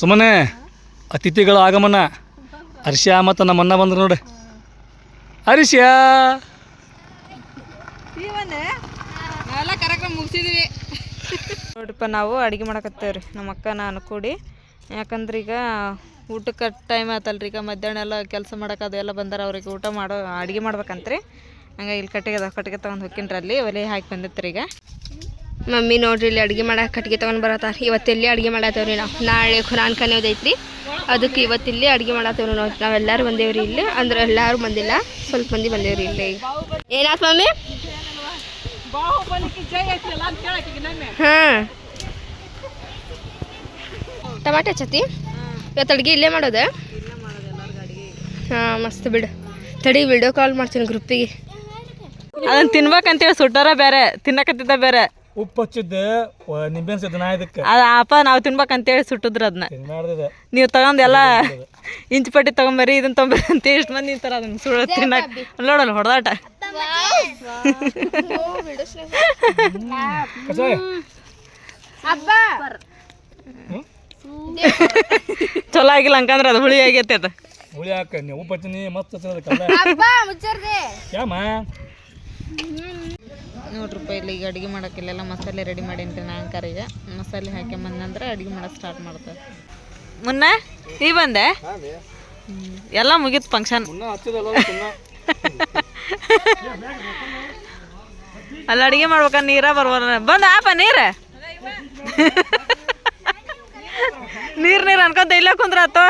ಸುಮ್ಮನೆ ಅತಿಥಿಗಳ ಆಗಮನ. ಹರ್ಷ್ಯ ಮತ್ತು ನಮ್ಮನ್ನ ಬಂದ್ರು ನೋಡಿ. ಹರ್ಷ್ಯ ನಾವೆಲ್ಲ ಕಾರ್ಯಕ್ರಮ ಮುಗಿಸಿದ್ವಿ ನೋಡ್ರಿಪ್ಪ. ನಾವು ಅಡುಗೆ ಮಾಡಕತ್ತೇವ್ರಿ ನಮ್ಮ ಅಕ್ಕ ನಾನು ಕೂಡಿ. ಯಾಕಂದ್ರೆ ಈಗ ಊಟಕ್ಕೆ ಟೈಮ್ ಆಯ್ತಲ್ರಿ. ಈಗ ಮಧ್ಯಾಹ್ನ ಎಲ್ಲ ಕೆಲಸ ಮಾಡೋಕೆ ಅದೆಲ್ಲ ಬಂದಾರ. ಅವ್ರಿಗೆ ಊಟ ಮಾಡೋ ಅಡುಗೆ ಮಾಡ್ಬೇಕಂತ್ರಿ. ಹಂಗೆ ಇಲ್ಲಿ ಕಟ್ಟಿಗೆ ತೊಗೊಂಡು ಹೋಗ್ಕಿನ್ರಿ. ಅಲ್ಲಿ ಒಲೆ ಹಾಕಿ ಬಂದಿತ್ರಿ. ಈಗ ಮಮ್ಮಿ ನೋಡ್ರಿ ಇಲ್ಲಿ ಅಡುಗೆ ಮಾಡಕ್ಕೆ ಕಟ್ಟಿಗೆ ತೊಗೊಂಡು ಬರತ್ತಾರ. ಇವತ್ತೆಲ್ಲಿ ಅಡುಗೆ ಮಾಡತ್ತೇವ್ರಿ ನಾವು. ನಾಳೆ ಖುರಾನ್ ಖಾನೆ ಐತ್ರಿ, ಅದಕ್ಕೆ ಇವತ್ತಿಲ್ಲಿ ಅಡುಗೆ ಮಾಡತ್ತೇವ್ರಿ ನಾವು. ನಾವೆಲ್ಲರೂ ಬಂದೇವ್ರಿ ಇಲ್ಲಿ. ಅಂದ್ರೆ ಎಲ್ಲರೂ ಬಂದಿಲ್ಲ, ಸ್ವಲ್ಪ ಮಂದಿ ಬಂದೇವ್ರಿ ಇಲ್ಲಿ. ಈಗ ಏನಾಯ್ತು ಮಮ್ಮಿ? ಹಾಂ, ಟಮಾಟೆ ಚತಿ ಇವತ್ತು ಅಡುಗೆ ಇಲ್ಲೇ ಮಾಡೋದ? ಹಾಂ, ಮಸ್ತ್ ಬಿಡು. ತಡಿ ವಿಡಿಯೋ ಕಾಲ್ ಮಾಡ್ತೀನಿ ಗ್ರೂಪಿಗೆ. ಅದನ್ನು ತಿನ್ಬೇಕಂತೇಳಿ ಸುಟ್ಟಾರ ಬೇರೆ, ತಿನ್ನಕತ್ತಿದ್ದ ಬೇರೆ. ಉಪ್ಪು ಹಚ್ಚಿದ್ದೆ, ನಿಂಬೆಹಣ್ಣು ಸಿದ್ದ ಇದಕ್ಕೆ ಅಪ್ಪ ನಾವು ತಿನ್ಬೇಕಂತೇಳಿ ಸುಟ್ಟಿದ್ರು. ಅದನ್ನ ನೀವು ತಗೊಂಡು ಎಲ್ಲ ಇಂಚು ಪಟ್ಟಿ ತೊಗೊಂಬರಿ, ಇದನ್ನ ತೊಗೊಂಬರಿ ಅಂತ ಎಷ್ಟು ಮಂದಿ ನಿಂತಾರ. ಅದನ್ನ ಸುಳ್ಳು ತಿನ್ನಕ್ಕೆ ನೋಡಲ್ಲ ಹೊಡೆದಾಟ. ಚಲೋ ಆಗಿಲ್ಲ ಹಂಗಂದ್ರೆ ಅದು ಹುಳಿ ಆಗೈತೆ. ಅದು ಹುಳಿ ಹಾಕ ಉಪ್ಪು ಹಚ್ಚಿನಿ ಮಸ್ತ್ ನೋಡ್ರಿಪ್ಪ. ಇಲ್ಲಿ ಈಗ ಅಡುಗೆ ಮಾಡೋಕೆ ಇಲ್ಲೆಲ್ಲ ಮಸಾಲೆ ರೆಡಿ ಮಾಡೀನಿ ರೀ. ನಾನು ಈಗ ಮಸಾಲೆ ಹಾಕ್ಯಂಬಂದ್ರೆ ಅಡುಗೆ ಮಾಡೋಕೆ ಸ್ಟಾರ್ಟ್ ಮಾಡ್ತಾರೆ. ಮುನ್ನ ನೀ ಬಂದೆ? ಎಲ್ಲ ಮುಗೀತು ಫಂಕ್ಷನ್. ಅಲ್ಲಿ ಅಡುಗೆ ಮಾಡ್ಬೇಕಂದ್ರೆ ನೀರ ಬರ್ಬಾರ. ಬಂದ ಆಪ ನೀರು ನೀರು ಅನ್ಕೊಂತ ಇಲ್ಲ ಕುಂದ್ರ ಆತು.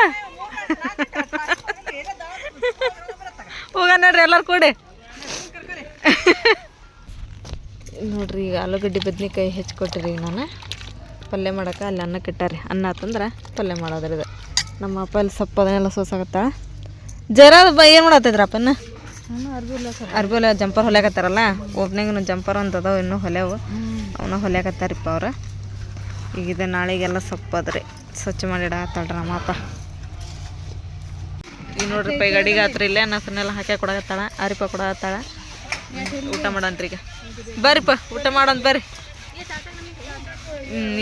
ಹೋಗ ನೋಡ್ರಿ ಎಲ್ಲರೂ ಕೂಡಿ. ನೋಡ್ರಿ ಈಗ ಆಲೂಗಡ್ಡೆ ಬದ್ನಿಕಾಯಿ ಹೆಚ್ಚಿಕೊಟ್ರಿ. ಈಗ ನಾನು ಪಲ್ಯ ಮಾಡೋಕೆ ಅಲ್ಲಿ ಅನ್ನಕ್ಕೆ ಇಟ್ಟಾರಿ. ಅನ್ನ ಆತಂದ್ರೆ ಪಲ್ಯ ಮಾಡೋದ್ರಿ. ಇದು ನಮ್ಮ ಅಪ್ಪ ಇಲ್ಲಿ ಸೊಪ್ಪು ಅದನ್ನೆಲ್ಲ ಸೋಸಾಕತ್ತ. ಜರ ಏನು ಮಾಡತ್ತಿದ್ರಪ್ಪನ? ಅರ್ಬಿ ಜಂಪರ್ ಹೊಲ್ಯಾಕತ್ತಾರಲ್ಲ. ಒಬ್ನಿಗೂ ಜಂಪರ್ ಅಂತ ಅದಾವ, ಇನ್ನೂ ಹೊಲ್ಯಾವು. ಅವನ್ನ ಹೊಲ್ಯಾಕತ್ತಾರಿಪ್ಪ ಅವ್ರು. ಈಗ ಇದು ನಾಳೆಗೆಲ್ಲ ಸೊಪ್ಪು ಅದ್ರಿ ಸ್ವಚ್ಛ ಮಾಡಿ ಇಡತ್ತಾಳ್ರಿ ನಮ್ಮ ಅಪ್ಪ. ಈಗ ನೋಡ್ರಿಪ್ಪ ಈಗ ಅಡಿಗೆ ಆತ್ರ ಇಲ್ಲೇ ನಸನೆಲ್ಲ ಹಾಕಿ ಕೊಡಕತ್ತಾಳ. ಅರಿಪ ಕೊಡಕತ್ತಾಳ. ಊಟ ಮಾಡಂತ್ರಿ. ಈಗ ಬರ್ರಿಪ್ಪ ಊಟ ಮಾಡಂತ ಬರ್ರಿ.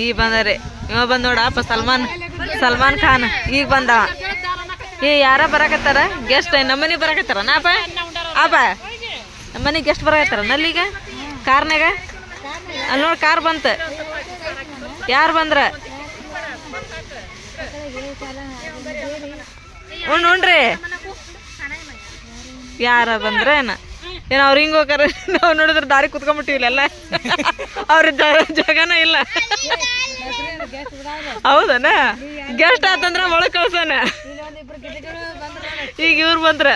ಈಗ ಬಂದ್ರಿ. ಇವ ಬಂದ್ ನೋಡಪ್ಪ ಸಲ್ಮಾನ್ ಖಾನ್ ಈಗ ಬಂದವ. ಯಾರ ಬರಾಕತ್ತಾರ ಗೆಸ್ಟ್? ನಮ್ಮನೆ ಬರಾಕತ್ತಾರ ನಾಪ ಅಪ್ಪ? ನಮ್ಮನೆ ಗೆಸ್ಟ್ ಬರಾಕತ್ತಾರ ನಲ್ಲೀಗ ಕಾರ್ನಾಗ. ಅಲ್ಲಿ ನೋಡಿ ಕಾರ್ ಬಂತ. ಯಾರು ಬಂದ್ರ? ಉಣ್ರಿ ಯಾರ ಬಂದ್ರ ಏನು ಅವ್ರು ಹಿಂಗೆ ಹೋಗಾರ. ನಾವು ನೋಡಿದ್ರೆ ದಾರಿ ಕುತ್ಕೊಂಡ್ಬಿಟ್ಟಿವಿಲ್ಲ. ಅವ್ರ ಜಾಗನ ಇಲ್ಲ. ಹೌದನ? ಗೆಸ್ಟ್ ಆತಂದ್ರ ಒಳಗೆ ಕಳ್ಸೋಣ. ಈಗ ಇವ್ರು ಬಂದ್ರ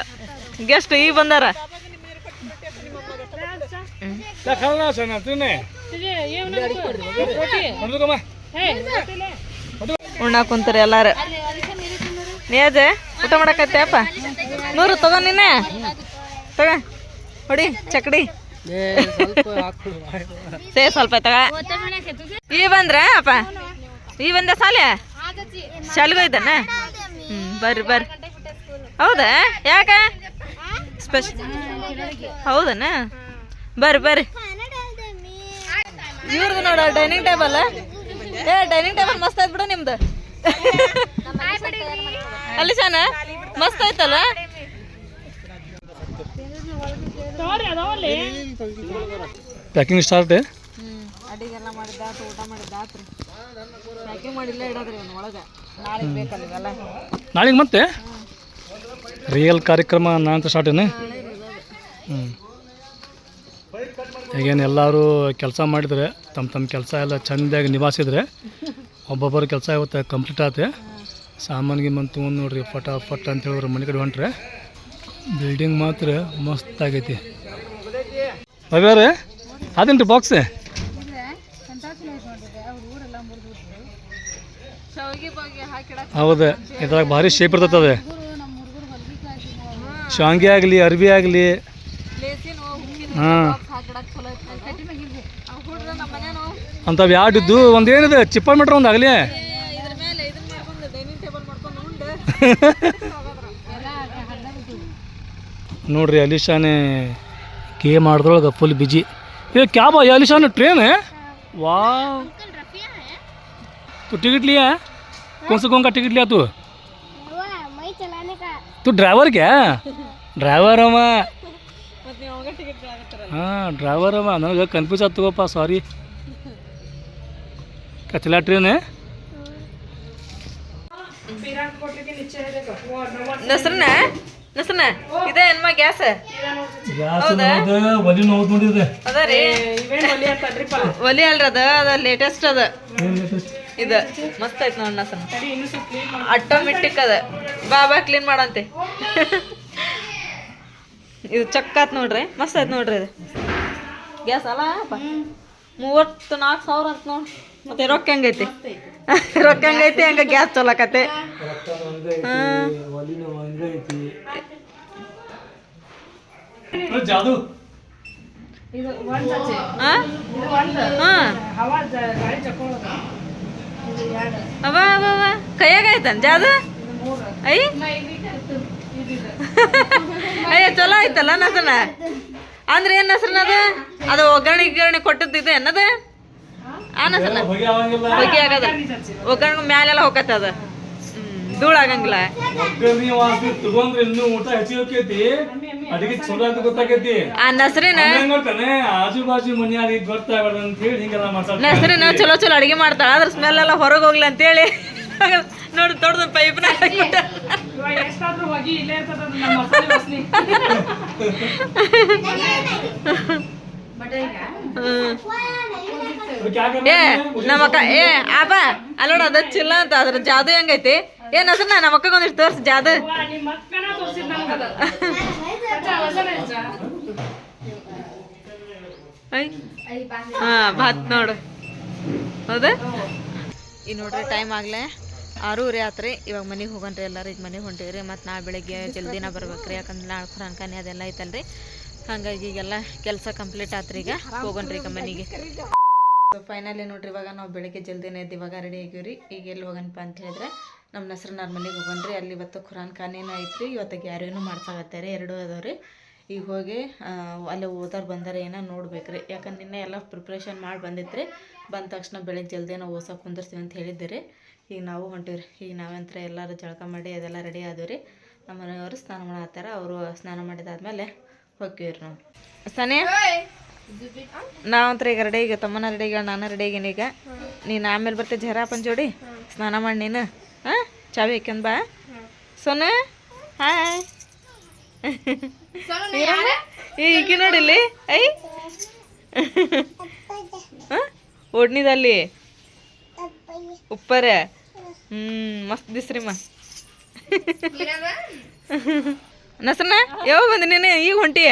ಗೆಸ್ಟ್. ಈಗ ಬಂದಾರ. ಉಣ್ಣಾಕ್ ಕುಂತಾರ ಎಲ್ಲಾರು. ನೇಜ ಊಟ ಮಾಡಕತ್ತೇಪ್ಪ? ನೂರು ತಗೋ ನಿನ್ನೆ ತಗ ಹೊಡಿ ಚಕಡಿ ಸ್ವಲ್ಪ ತಗ. ಈ ಬಂದ್ರ ಅಪ್ಪ? ಈ ಬಂದ ಶಾಲೆಗೆ ಹೋಯ್ತಾನ? ಬರ್ರಿ ಬರ್ರಿ. ಹೌದಾ? ಯಾಕ ಸ್ಪೆಷಲ್? ಹೌದನ? ಬರ್ರಿ ಬರ್ರಿ. ಇವ್ರದ್ದು ನೋಡ ಡೈನಿಂಗ್ ಟೇಬಲ್. ಡೈನಿಂಗ್ ಟೇಬಲ್ ಮಸ್ತ್ ಆಯ್ತು ಬಿಡು ನಿಮ್ದು. ಅಲ್ಲಿ ಶಾನ ಮಸ್ತ್ ಆಯ್ತಲ್ಲ. Packing start. ಅಡಿಗೆಲ್ಲ ಮಾಡಿದ್ದಾತು, ಊಟ ಮಾಡಿದ್ದಾತ್ರಿ. ಪ್ಯಾಕಿಂಗ್ ಮಾಡಿಲ್ಲ ಇಡೋದ್ರಿ ಒಳಗೆ. ನಾಳೆಗೆ ಬೇಕಲ್ಲ ಇವೆಲ್ಲ. ನಾಳೆಗೆ ಮತ್ತೆ ರಿಯಲ್ ಕಾರ್ಯಕ್ರಮ ನಾಳೆ ಸ್ಟಾರ್ಟ್ ಏನು? ಈಗೇನು ಎಲ್ಲರೂ ಕೆಲಸ ಮಾಡಿದರೆ ತಮ್ಮ ಕೆಲಸ ಎಲ್ಲ ಚೆಂದಾಗಿ ನಿಭಾಯಿಸಿದ್ರೆ ಒಬ್ಬೊಬ್ಬರು ಕೆಲಸ ಇವತ್ತು ಕಂಪ್ಲೀಟ್ ಆಯ್ತು. ಸಾಮಾನಿಗೆ ಬಂತು ನೋಡ್ರಿ ಫಟ್ ಅಂತ ಹೇಳಿದ್ರೆ ಮನೆ ಕಡೆ ಹೊಂಟ್ರೆ. ಬಿಲ್ಡಿಂಗ್ ಮಾತ್ರ ಮಸ್ತ್ ಆಗೈತಿ. ಅವ್ಯಾರ ಅದೇನು ರೀ ಬಾಕ್ಸ್? ಹೌದು, ಇದ್ರಾಗ ಭಾರಿ ಶೇಪ್ ಇರ್ತದೆ. ಶಾಂಗಿ ಆಗಲಿ ಅರ್ಬಿ ಆಗಲಿ. ಹಾಂ, ಅಂಥವು ಯಾಡಿದ್ದು ಒಂದು ಏನಿದೆ ಚಿಪ್ಪ ಮೀಟ್ರ್ ಒಂದು ಆಗಲಿ. ನೋಡ್ರಿ ಅಲಿಶಾನೆ ಗೇಮ್ ಮಾಡಿದ್ರೊಳಗೆ ಫುಲ್ ಬಿಜಿ. ये क्या भाई आलिशान ट्रेन है? वाह, तो टिकट लिया है? कौन सा टिकट लिया तू? तू ड्राइवर क्या? ड्राइवर अವ ಹಾಂ ಡ್ರೈವರ್ ಅವ ನನಗೆ ಕನ್ಫ್ಯೂಸ್ ಆಯ್ತು ತಗೋಪ್ಪ ಸಾರಿ ಕಚಲಾ ಟ್ರೇನ್ ನಸ್ರನ ನಸ್ರನ ಇದೆ ಏನ್ಮ ಗ್ಯಾಸ್ ಒಲಿ ನೋವು ನೋಡಿದೆ ಅದ ರೀ ಒಲಿ ಅಲ್ರಿ ಅದ ಲೇಟೆಸ್ಟ್ ಅದ ಇದು ಮಸ್ತ್ ಐತ್ ನೋಡ್ ನಸ್ರನ ಆಟೋಮೆಟಿಕ್ ಅದ ಬಾ ಕ್ಲೀನ್ ಮಾಡಂತೆ ಇದು ಚಕ್ಕಾತ್ ನೋಡ್ರಿ ಮಸ್ತ್ ಆಯ್ತು ನೋಡ್ರಿ ಇದು ಗ್ಯಾಸ್ ಅಲ್ಲ 34,000 ಅಂತ ನೋಡಿ ಮತ್ತೆ ರೊಕ್ಕ ಹೆಂಗೈತಿ ರೊಕ್ಕ ಹೆಂಗೈತಿ ಹಂಗ ಗ್ಯಾಸ್ ಚೊಲಕತ್ತೆ ಜಾದು ಅವ ಕೈಯಾಗ ಆಯ್ತನ್ ಜಾದು ಐ ಅಯ್ಯ ಚಲೋ ಆಯ್ತಲ್ಲ ನಸನ ಅಂದ್ರೆ ಏನ್ ನಸರನ ಅದು ಒಗ್ಗರಣೆ ಕೊಟ್ಟದ್ದು ಏನದ ಆ ನಸನ ಹೊಗೆ ಆಗದ ಒಗ್ಗರಣೆ ಮ್ಯಾಲೆಲ್ಲ ಹೋಗತ್ತ ಅದ ಧೂಳ ಆಗಂಗಿಲ್ಲ ತಗೊಂಡ್ರೆ ಇನ್ನೂ ಊಟ ಹೆಚ್ಚಿಗೆ ಅಡಿಗೆ ಚಲೋ ಅಂತ ಗೊತ್ತಾಗೈತಿ ಆ ನಸರಿನ ಆಜು ಬಾಜು ಮನ್ಯಾಗ ಗೊತ್ತಾಗಲ್ಲ ಅಂತ ಹೇಳಿ ಹಿಂಗೆಲ್ಲ ಮಾತಾಡ್ತಾರೆ ನಸರಿನ ಚಲೋ ಅಡಿಗೆ ಮಾಡ್ತಾಳ ಅದ್ರ ಸ್ಮೆಲ್ ಎಲ್ಲ ಹೊರಗೆ ಹೋಗ್ಲಿ ಅಂತೇಳಿ ನೋಡಿ ತೊಡ್ದ ಪೈಪ್ನ ಏ ನಮ್ಮಕ್ಕ ಏ ಆಪ ಅಲ್ಲೋಡ ಅದ ಚಿಲ್ಲ ಅಂತ ಅದ್ರ ಜಾದು ಹೆಂಗೈತಿ ಏನ್ ಅದ್ರ ನಮ್ಮ ಅಕ್ಕಗ ಒಂದಿಷ್ಟು ತೋರ್ಸಿ ಜಾದು ಹಾ ಭಾತ್ ನೋಡು ಹೌದಾ ಈಗ ನೋಡ್ರಿ ಟೈಮ್ ಆಗ್ಲೇ 6:30 ಆತ್ರಿ ಇವಾಗ ಮನೆಗೆ ಹೋಗನ್ರಿ ಎಲ್ಲರೂ ಈಗ ಮನೆಗೆ ಹೊಂಟೀವ್ರಿ ಮತ್ತು ನಾಳೆ ಬೆಳಗ್ಗೆ ಜಲ್ದಿನ ಬರ್ಬೇಕ್ರಿ ಯಾಕಂದ್ರೆ ನಾಳೆ ಖುರಾನ್ಖಾನೆ ಅದೆಲ್ಲ ಐತಲ್ರಿ ಹಾಗಾಗಿ ಈಗೆಲ್ಲ ಕೆಲಸ ಕಂಪ್ಲೀಟ್ ಆತ್ರಿ ಈಗ ಹೋಗನ್ರಿ ಈಗ ಮನೆಗೆ ಫೈನಲಿ ನೋಡ್ರಿ ಇವಾಗ ನಾವು ಬೆಳಗ್ಗೆ ಜಲ್ದಿನೇ ಎದ್ದು ಇವಾಗ ರೆಡಿ ಆಗಿವ್ರಿ ಈಗ ಎಲ್ಲಿ ಹೋಗನಪ್ಪ ಅಂತ ಹೇಳಿದ್ರೆ ನಮ್ಮ ನಸ್ರನಾರ್ ಮನೆಗೆ ಹೋಗನ್ರಿ ಅಲ್ಲಿ ಇವತ್ತು ಖುರಾನ್ಖಾನೇನೂ ಐತ್ರಿ ಇವತ್ತು ಗ್ಯಾರೇನೂ ಮಾಡ್ಸಾಕತ್ತಾರೆ 2 ಅದಾವ್ರಿ ಈಗ ಹೋಗಿ ಅಲ್ಲಿ ಓದೋರು ಬಂದಾರೆ ಏನೋ ನೋಡ್ಬೇಕ್ರಿ ಯಾಕಂದ್ರೆ ನಿನ್ನೆ ಎಲ್ಲ ಪ್ರಿಪ್ರೇಷನ್ ಮಾಡಿ ಬಂದಿತ್ತು ಬಂದ ತಕ್ಷಣ ಬೆಳಗ್ಗೆ ಜಲ್ದಿನ ಓಸಕ್ಕೆ ಕುಂದಿರ್ತೀವಿ ಅಂತ ಹೇಳಿದ್ದೀರಿ ಈಗ ನಾವು ಹೊಂಟಿವ್ರಿ ಈಗ ನಾವಂತ್ರ ಎಲ್ಲರೂ ಜಳಕ ಮಾಡಿ ಅದೆಲ್ಲ ರೆಡಿ ಆದವ್ರಿ ನಮ್ಮ ಮನೆಯವರು ಸ್ನಾನ ಮಾಡತ್ತಾರ ಅವರು ಸ್ನಾನ ಮಾಡಿದಾದ್ಮೇಲೆ ಹೋಗ್ತೀವ್ರಿ ನಾವು ಸನೇ ನಾವಂತ್ರ ಈಗ ರೆಡಿ ಈಗ ತಮ್ಮನ ರೆಡಿ ಈಗ ನಾನು ರೆಡಿ ಆಗೀನಿ ಈಗ ನೀನು ಆಮೇಲೆ ಬರ್ತೆ ಜರಾಪನ್ ಜೋಡಿ ಸ್ನಾನ ಮಾಡಿ ನೀನು ಹಾಂ ಚಾವಿ ಹಾಕ್ಯಂದು ಬಾ ಸೋನೆ ಹಾಯ್ ಈಕಿ ನೋಡಿಲ್ಲಿ ಐ ಓಡ್ನಿದಲ್ಲಿ ಉಪ್ಪರ ಮಸ್ತ್ ದಿಸ್ರಿಮ್ಮ ನಸನ ಯಾವಾಗ ಬಂದಿ ನೀನು ಈಗ ಹೊಂಟಿಯ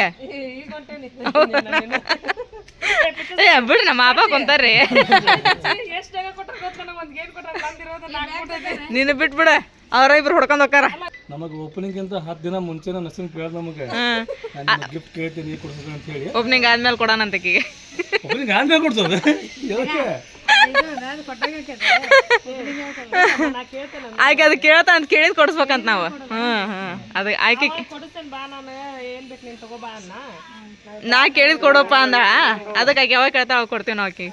ಏ ಬಿಡ್ರಿ ನಮ್ಮ ಅಪ್ಪ ಕೊಂತಾರ್ರಿ ನೀನು ಬಿಟ್ಬಿಡ ಅವ್ರ ಇಬ್ರು ಹೊಡ್ಕೊಂಡ್ ಹೋಗ್ತಾರ ನಮಗೆ ಓಪನಿಂಗ್ ಅಂತ 10 ದಿನ ಮುಂಚೆನ ನಸನ್ ಕೇಳ್ದ ನಮಗೆ ಗಿಫ್ಟ್ ಕೇಳ್ತೀನಿ ನೀ ಕೊಡ್ಸೋದು ಅಂತ ಹೇಳಿ ಓಪನಿಂಗ್ ಆದ್ಮೇಲೆ ಕೊಡೋಣ ಅಂತಕಿಗೆ ಓಪನಿಂಗ್ ಆದ್ಮೇಲೆ ಕೊಡ್ಸೋದು ಆಯ್ಕೆ ಅದು ಕೇಳ್ತಾ ಅಂತ ಕೇಳಿದ್ ಕೊಡಿಸ್ಬೇಕಂತ ನಾವು ಅದು ಆಯ್ಕೆ ನಾ ಕೇಳಿದ್ ಕೊಡೋಪ್ಪ ಅಂದ ಅದಕ್ಕೆ ಆಕೆ ಯಾವಾಗ ಕೇಳ್ತಾ ಅವಾಗ ಕೊಡ್ತೀವಿ ನಾವು ಆಕಿ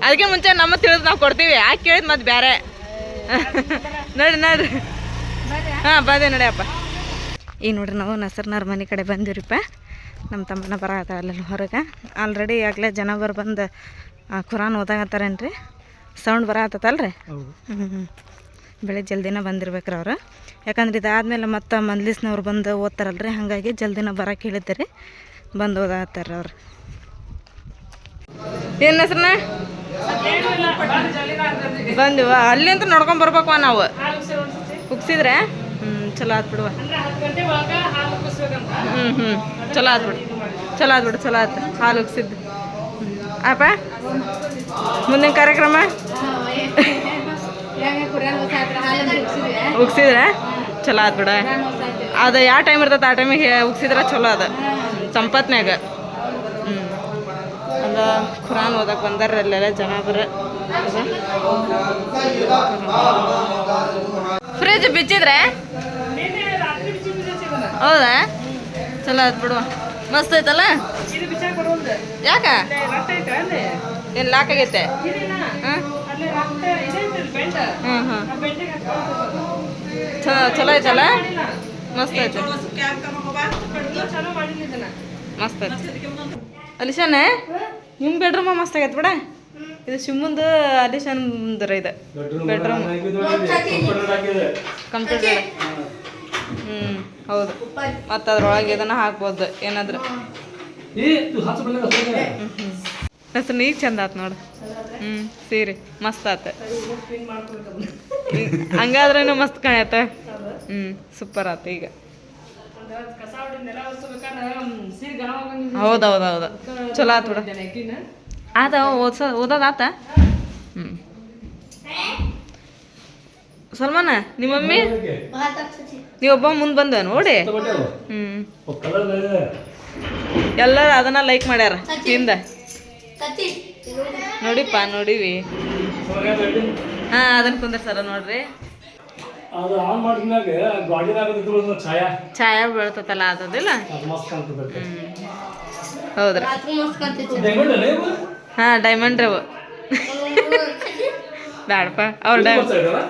ಅದಕ್ಕೆ ಮುಂಚೆ ನಮ್ಮ ತಿಳಿದ್ ನಾವು ಕೊಡ್ತೀವಿ ಆಕೆ ಕೇಳಿದ್ ಮತ್ತೆ ಬೇರೆ ನೋಡ್ರಿ ಹಾಂ ಬಂದೆ ನಡಿಯಪ್ಪ ಈಗ ನೋಡ್ರಿ ನಾವು ನಸರ್ನಾರ್ ಮನೆ ಕಡೆ ಬಂದಿವ್ರಿಪ್ಪ ನಮ್ಮ ತಮ್ಮನ ಬರತ್ತ ಅಲ್ಲೆಲ್ಲ ಹೊರಗೆ ಆಲ್ರೆಡಿ ಆಗಲೇ ಜನ ಬಂದು ಖುರಾನ್ ಓದಾಗತ್ತಾರೇನ್ರಿ ಸೌಂಡ್ ಬರತ್ತಲ್ರಿ ಬೆಳಗ್ಗೆ ಜಲ್ದಿನ ಬಂದಿರ್ಬೇಕ್ರಿ ಅವ್ರು ಯಾಕಂದ್ರೆ ಇದಾದ್ಮೇಲೆ ಮತ್ತೆ ಮಂದ್ಲಿಸ್ನವ್ರು ಬಂದು ಓದ್ತಾರಲ್ರಿ ಹಾಗಾಗಿ ಜಲ್ದಿನ ಬರಕ್ಕೆ ಹೇಳಿದ್ರಿ ಬಂದು ಓದಾಗತ್ತಾರ ಅವ್ರು ಏನು ಹೆಸ್ರನ್ನ ಬಂದಿವ ಅಲ್ಲಿಂತ ನೋಡ್ಕೊಂಡ್ ಬರ್ಬೇಕವ ನಾವು ಕುಗ್ಸಿದ್ರೆ ಚಲೋ ಆತ್ಬಿಡುವ ಚಲೋ ಆತ್ಬಿಡು ಚಲೋ ಆತು ಹಾಲು ಉಗ್ಸಿದ್ದು ಅಪ್ಪ ಮುಂದಿನ ಕಾರ್ಯಕ್ರಮ ಉಗ್ಸಿದ್ರೆ ಚಲೋ ಆತ್ಬಿಡ ಅದು ಯಾವ ಟೈಮ್ ಇರ್ತದೆ ಆ ಟೈಮಿಗೆ ಉಗ್ಸಿದ್ರೆ ಚಲೋ ಅದ ಸಂಪತ್ನ್ಯಾಗ ಅಲ್ಲ ಖುರಾನ್ ಓದಕ್ಕೆ ಬಂದಾರ ಅಲ್ಲೆಲ್ಲ ಜನ ಬರ ಫ್ರಿಜ್ ಬಿಚ್ಚಿದ್ರೆ ಹೌದಾ ಚಲೋ ಆಯ್ತು ಬಿಡುವ ಮಸ್ತ್ ಐತಲ್ಲ ಯಾಕ ಏನು ಲಾಕ್ ಆಗೈತೆ ಹಾಂ ಹಾಂ ಹಾಂ ಚಲೋ ಐತಲ್ಲ ಮಸ್ತ್ ಐತೆ ಮಸ್ತ್ ಐತೆ ಅಲಿಶಾನ ನಿಮ್ಮ ಬೆಡ್ರೂಮ ಮಸ್ತ್ ಆಗೈತೆ ಬಿಡ ಇದು ಶಿಮ್ಮಂದು ಅಲಿಶಾನ್ ಇದು ಬೆಡ್ರೂಮ್ ಕಂಪ್ಯೂಟರ್ ಹೌದು ಮತ್ತು ಅದ್ರೊಳಗೆ ಇದನ್ನು ಹಾಕ್ಬೋದು ಏನಾದ್ರು ಹೆಸರು ಈಗ ಚಂದ ಆತು ನೋಡು ಸೀರೆ ಮಸ್ತ್ ಆತ ಹಂಗಾದ್ರೂ ಮಸ್ತ್ ಕಾಣತ್ತ ಸೂಪರ್ ಆತ ಈಗ ಹೌದೌದೌದು ಚಲೋ ಆತು ಬಿಡ ಆತ ಓದೋದಾತ ಸಲ್ಮಾನ ನಿಮ್ಮ ಮಮ್ಮಿ ನೀವೊಬ್ಬ ಮುಂದೆ ಬಂದ ನೋಡಿ ಎಲ್ಲರೂ ಅದನ್ನ ಲೈಕ್ ಮಾಡ್ಯಾರ ಹಿಂದ ನೋಡಿಪ್ಪ ನೋಡಿವಿ ಹಾಂ ಅದನ್ನ ಕುಂದರ್ಸಾರ ನೋಡ್ರಿ ಛಾಯಾ ಬೀಳ್ತತಲ್ಲ ಅದದಿಲ್ಲ ಹೌದ್ರಿ ಹಾಂ ಡೈಮಂಡ್ ಅವು ಬ್ಯಾಡಪ್ಪ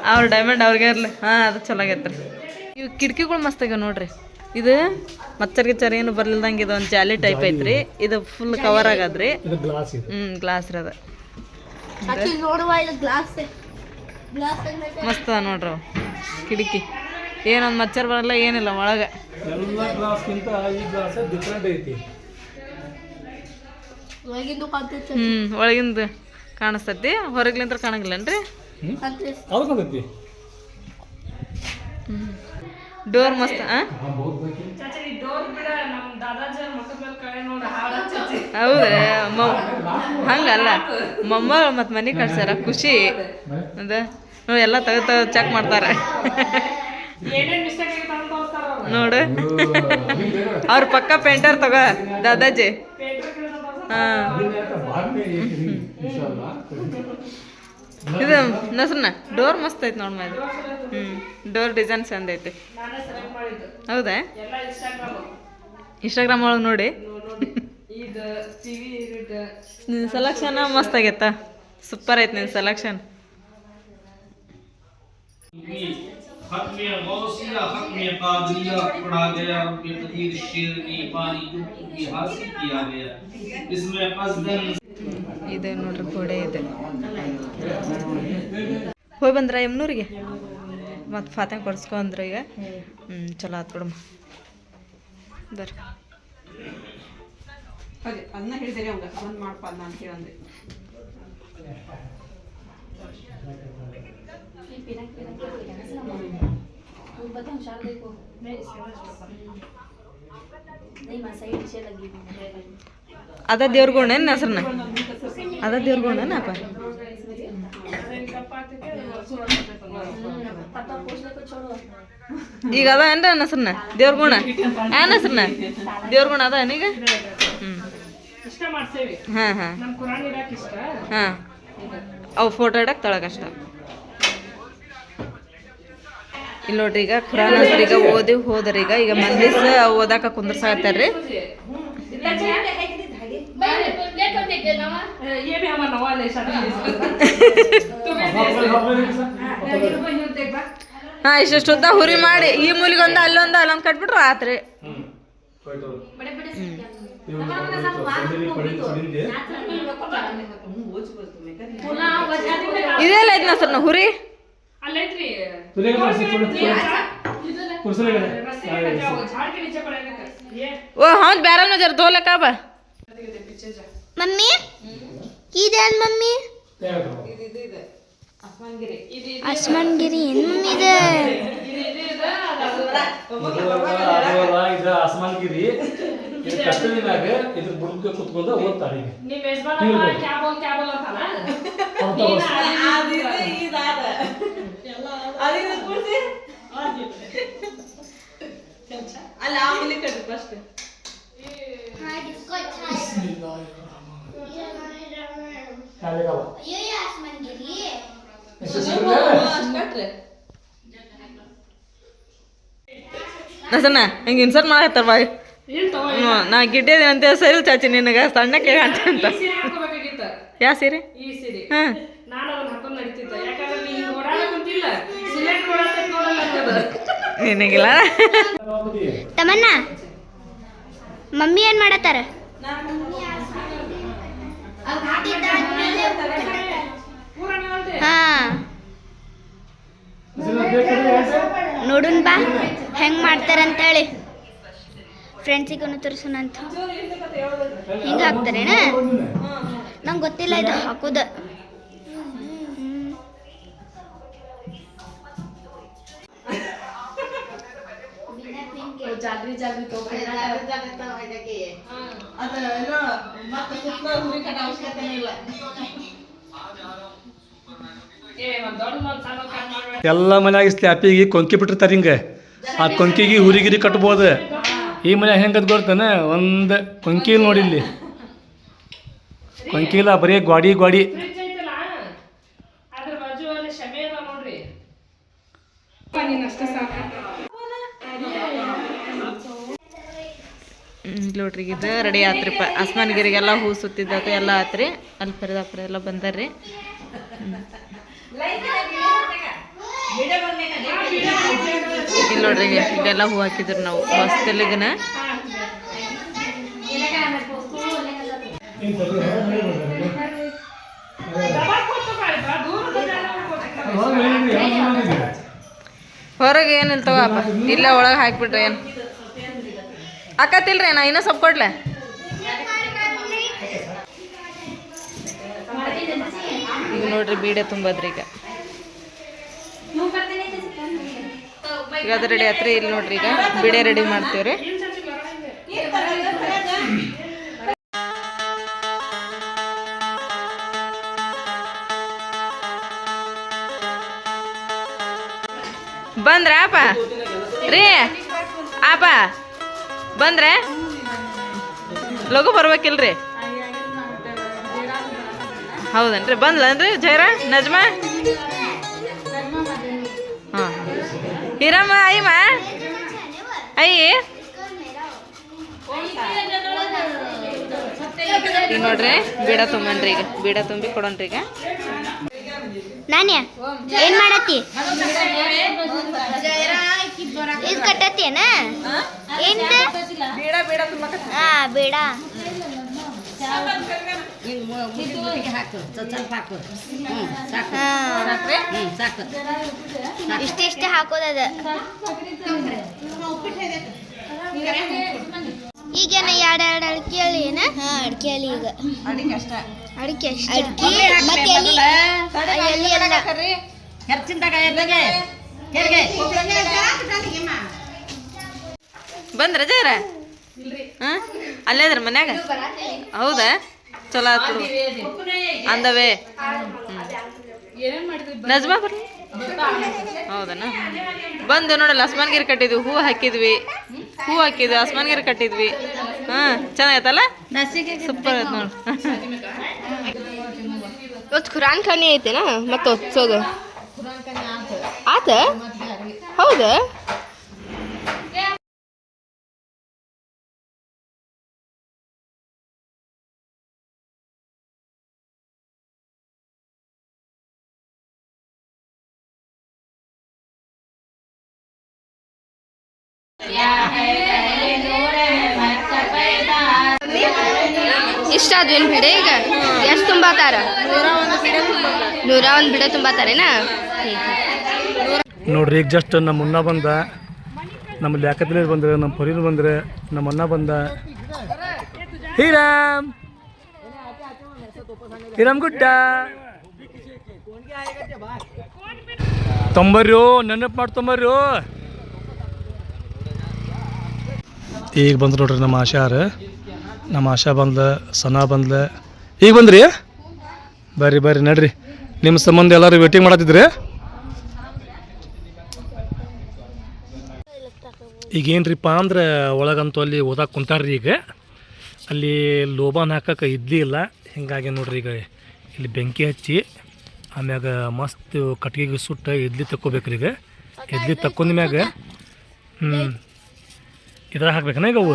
ಅವ್ರ ಡೈಮಂಡ್ ಅವ್ರಿಗೆ ಇರ್ಲಿ ಹಾಂ ಅದು ಚಲೋ ಆಗೈತ್ರಿ ಇವು ಕಿಟಕಿಗಳು ಮಸ್ತ್ ಆಗ್ಯಾವ ನೋಡ್ರಿ ಇದು ಮಚ್ಚರ್ ಗಿಚ್ಚರ್ ಏನು ಬರ್ಲಿಲ್ದಂಗೆ ಇದು ಒಂದು ಜಾಲಿ ಟೈಪ್ ಐತ್ರಿ ಇದು ಫುಲ್ ಕವರ್ ಆಗದ್ರಿ ಗ್ಲಾಸ್ ರೀ ಅದು ಮಸ್ತ್ ಅದ ನೋಡ್ರಿ ಅವು ಕಿಟಕಿ ಏನೊಂದು ಮಚ್ಚರ್ ಬರಲ್ಲ ಏನಿಲ್ಲ ಒಳಗೆ ಒಳಗಿಂದ ಕಾಣಿಸ್ತೈತಿ ಹೊರಗ್ಲಿಂತ್ರ ಕಾಣಂಗಿಲ್ಲನ್ರಿ ಡೋರ್ ಮಸ್ತ್ ಹೌದ್ರಿ ಹಂಗಲ್ಲ ಮೊಮ್ಮಗಳು ಮತ್ತು ಮನೆ ಕಟ್ಸಾರ ಖುಷಿ ಅದ ನೋಡಿ ಎಲ್ಲ ತೆಗೆದು ಚೆಕ್ ಮಾಡ್ತಾರೆ ನೋಡು ಅವ್ರ ಪಕ್ಕ ಪೇಂಟರ್ ತಗೋ ದಾದಾಜಿ ಹಾಂ ಇದು ನಸ್ರನ ಡೋರ್ ಮಸ್ತ್ ಐತೆ ನೋಡಿ ಮಾಡಿ ಡೋರ್ ಡಿಸೈನ್ ಚಂದ ಐತೆ ಹೌದಾ ಇನ್ಸ್ಟಾಗ್ರಾಮ್ ಒಳಗೆ ನೋಡಿ ನಿನ್ನ ಸೆಲೆಕ್ಷನ್ ಮಸ್ತ್ ಆಗೈತ ಸೂಪರ್ ಐತೆ ನಿನ್ನ ಸೆಲೆಕ್ಷನ್ खत्म गौसिया खत्म कादरिया पढ़ा गया उनके कदीर शेर की पानी की हासिल किया गया इसमें कसदन ಇದು ನೋಡ್ರಿ ಗೋಡೆ ಇದೆ ಹೋಗಿ ಬಂದ್ರ ಯಮ್ನೂರಿಗೆ ಮತ್ತು ಫಾತೆ ಕೊಡ್ಸ್ಕೊಂಡ್ರು ಈಗ ಚಲೋ ಆತ್ ಬಿಡಮ್ಮ ಬರ್ರಿ ಅದೇ ಅದನ್ನ ಹೇಳಿದೆ ಅವಾಗ ಬಂದು ಮಾಡಪ್ಪ ಅದನ್ನ ಅಂತ ಹೇಳಂದೆ ಅದ ದೇವ್ರಗೋಣೇನು ಹೆಸ್ರನ್ನ ಅದ ದೇವ್ರಗೋಣೇನಪ್ಪ ಈಗ ಅದ ಏನ್ರ ಹೆಸ್ರನ್ನ ದೇವ್ರಗೋಣ ಏನ್ ಹೆಸ್ರನ್ನ ದೇವ್ರಗೋಣ ಅದ ಏನೀಗ ಹಾಂ ಹಾಂ ಹಾಂ ಅವು ಫೋಟೋ ಇಡಕ್ಕೆ ತೊಳಗಷ್ಟ ಇಲ್ಲಿ ನೋಡ್ರಿ ಈಗ ಖುರಾನ್ ಈಗ ಓದಿ ಹೋದ್ರಿ ಈಗ ಮಂದಿಸ್ ಓದಾಕ ಕುಂದ್ರಸಾಕತ್ತಾರ್ರಿ ಹಾ ಇಷ್ಟುದ್ದ ಹುರಿ ಮಾಡಿ ಈ ಮೂಲಿಗೊಂದು ಅಲ್ಲೊಂದು ಕಟ್ಬಿಟ್ರು ಆತ್ರಿ ಇದೆಲ್ಲ ಐತ್ನಾ ಸರ್ ಹುರಿ ओ हाँ बैरल में जरा धो लगा बा मम्मी ಇದೇನ್ ಮಮ್ಮಿ ಆಸ್ಮಾನ್ಗಿರಿ ಏನು ಮಮ್ಮಿ ಇದೆ ಇದು ಆಸ್ಮಾನ್ಗಿರಿ ಇದು ಕಷ್ಟದಿನಾಗ ಇದ್ರ ಬುಡಕ್ಕೆ ಕುತ್ಕೊಂಡು ಓದ್ತಾರೆ ಅಲ್ಲಿ ಆಮೇಲೆ ಕಟ್ರಿ ಫಸ್ಟ್ ನಸನ್ನ ಹಿಂಗೆ ಇನ್ಸರ್ಟ್ ಮಾಡತ್ತಾರ ಬಾಯ್ ನಾ ಗಿಡ್ಡೇದಿ ಅಂತ ಸರಿ ಚಾಚಿ ನಿನಗೆ ಸಣ್ಣಕ್ಕೆ ಅಂತ ಯಾವ ಸೀರೆ ಹಾಂ ಏನಾಗಿಲ್ಲ ತಮನ್ನ ಮಮ್ಮಿ ಏನು ಮಾಡತ್ತಾರ ಹಾಂ ನೋಡುನ್ ಬಾ ಹೆಂಗೆ ಮಾಡ್ತಾರಂತೇಳಿ ಫ್ರೆಂಡ್ಸಿಗೂ ತೋರಿಸೋಣ ಅಂತ ಹಿಂಗೆ ಹಾಕ್ತಾರೇನ ನಂಗೆ ಗೊತ್ತಿಲ್ಲ ಇದು ಹಾಕೋದು ಎಲ್ಲ ಮನ್ಯಾಗ ಸ್ಲ್ಯಾಪಿಗೆ ಕೊಂಕಿ ಬಿಟ್ಟಿರ್ತಾರೆ ಹಿಂಗೆ ಆ ಕೊಂಕಿಗೆ ಹುರಿಗಿರಿ ಕಟ್ಬೋದು. ಈ ಮನ್ಯಾಗ ಹೆಂಗೆ ಗೊತ್ತಾನೆ ಒಂದು ಕೊಂಕಿ ನೋಡಿ ಇಲ್ಲಿ ಕೊಂಕಿ ಇಲ್ಲ, ಬರೀ ಗ್ವಾಡಿ ನೋಡ್ರಿ ಇದು ರೆಡಿ ಆತ್ರಿಪ್ಪ. ಆಸ್ಮಾನ್ಗಿರಿಗೆಲ್ಲ ಹೂ ಸುತ್ತಿದ್ದತ ಎಲ್ಲ ಆತ್ರಿ. ಅಲ್ಲಿ ಪರದಾಪುರ ಎಲ್ಲ ಬಂದಾರ್ರಿ. ಇಲ್ಲಿ ನೋಡ್ರಿ ಇಲ್ಲೆಲ್ಲ ಹೂ ಹಾಕಿದ್ರು ನಾವು ಹೊಸ್ತಿಲಿಗನ. ಹೊರಗೆ ಏನಿಲ್ಲ ತಗೋಪ್ಪ, ಇಲ್ಲ ಒಳಗೆ ಹಾಕ್ಬಿಟ್ರೆ ಏನು ಅಕ್ಕತ್ತಿಲ್ರಿ. ನಾ ಇನ್ನೂ ಸ್ವಲ್ಪ ಕೊಡ್ಲೆ. ಈಗ ನೋಡ್ರಿ ಬೀಡೆ ತುಂಬದ್ರಿ. ಈಗ ಅದು ರೆಡಿ ಆತ್ರಿ. ಇಲ್ಲಿ ನೋಡ್ರಿ ಈಗ ಬೀಡೆ ರೆಡಿ ಮಾಡ್ತೀವ್ರಿ. ಬಂದ್ರ ಅಪ್ಪ ರೀ ಅಪ್ಪ ಬಂದ್ರೆ ಲಘು ಬರ್ಬೇಕಿಲ್ರಿ? ಹೌದನ್ರಿ. ಬಂದ್ಲನ್ರಿ ಜೈರ ನಜ್ಮಾ? ಹಾಂ ಹಿರಮ್ಮ ಅಯ್ಯಮ್ಮ ಅಯ್ಯಿ ಈಗ ನೋಡ್ರಿ ಬೀಡ ತುಂಬನ್ರಿ. ಈಗ ಬೀಡ ತುಂಬಿ ಕೊಡೋಣ್ರಿ. ಈಗ ನಾನ್ಯ ಏನ್ ಮಾಡತ್ತಿ? ಇದು ಕಟ್ಟತ್ತೀನ? ಏನ್ ಬೀಡ ಬೀಡ ತುಂಬ ಬೇಡ ಇಷ್ಟೇ ಹಾಕೋದದ. ಈಗೇನ ಎರಡು ಅಡಿಕೆ ಹೇಳಿ ಏನ? ಅಡಿಕೆ ಹೇಳಿ. ಈಗ ಅಡಿಕೆ ಅಷ್ಟ. ಅಡಿಕೆ ಮತ್ತೆ ಎಲ್ಲಿ ಎಲ್ಲ ಬಂದ್ರ ಜರ? ಹಾಂ ಅಲ್ಲೇ ಅದ್ರ ಮನ್ಯಾಗ? ಹೌದಾ? ಚಲೋ ಆತು ಅಂದವೇ. ನಜ್ಮಾ ಬರ್ರಿ. ಹೌದನ? ಬಂದು ನೋಡಲ್ಲ ಆಸ್ಮಾನ್ಗಿರಿ ಕಟ್ಟಿದ್ವಿ, ಹೂ ಹಾಕಿದ್ವಿ ಆಸ್ಮಾನ್ಗಿರಿ ಕಟ್ಟಿದ್ವಿ. ಹಾಂ ಚೆನ್ನಾಗೈತಲ್ಲ? ಸೂಪರ್ ಆಯ್ತು ನೋಡಿ. ಇವತ್ತು ಖುರಾನ್ ಖಾನಿ ಐತೆನ ಮತ್ತೆ ಒತ್ಸೋದು ಆತ? ಹೌದಾ? ಇಷ್ಟ ಅದ್ವೇನು ಬಿಡೆ? ಈಗ ಎಷ್ಟು ತುಂಬಾತಾರ? 101 ಬಿಡೆ ತುಂಬಾತಾರೇನಾ? ನೋಡ್ರಿ ಈಗ ಜಸ್ಟ್ ನಮ್ಮ ಮುನ್ನ ಬಂದ, ನಮ್ಮ ಲ್ಯಾಕದಲ್ಲಿ ಬಂದ್ರೆ, ನಮ್ಮ ಪೊರೀರು ಬಂದ್ರೆ, ನಮ್ಮ ಅಣ್ಣ ಬಂದ. ಹಿರಾಮ್ ಗುಡ್ಡ ತೊಂಬರ್ರು, ನೆನಪು ಮಾಡಿ ತೊಂಬರ್ರು. ಈಗ ಬಂದ್ರು ನೋಡ್ರಿ ನಮ್ಮ ಆಶಾ ಬಂದ್ಲ, ಸನಾ ಬಂದ್ಲ. ಈಗ ಬಂದ್ರಿ? ಬರ್ರಿ ನಡ್ರಿ. ನಿಮ್ಮ ಸಂಬಂಧ ಎಲ್ಲರೂ ವೇಟಿಂಗ್ ಮಾಡತ್ತಿದ್ರಿ. ಈಗೇನ್ರಿಪ್ಪ ಅಂದ್ರೆ ಒಳಗಂತೂ ಅಲ್ಲಿ ಓದಕ್ಕೆ ಕುಂತಾರ್ರಿ. ಈಗ ಅಲ್ಲಿ ಲೋಬಾನ್ ಹಾಕಕ್ಕೆ ಇಡ್ಲಿ ಇಲ್ಲ, ಹಿಂಗಾಗಿ ನೋಡ್ರಿ ಈಗ ಇಲ್ಲಿ ಬೆಂಕಿ ಹಚ್ಚಿ ಆಮ್ಯಾಗ ಮಸ್ತ್ ಕಟ್ಗೆಗೆ ಸುಟ್ಟ ಇಡ್ಲಿ ತಕ್ಕೋಬೇಕ್ರಿ. ಈಗ ಇಡ್ಲಿ ತಕ್ಕೊಂಡ ಮ್ಯಾಗ ಇದ್ರಾಗ ಹಾಕ್ಬೇಕನ ಈಗ ಅವು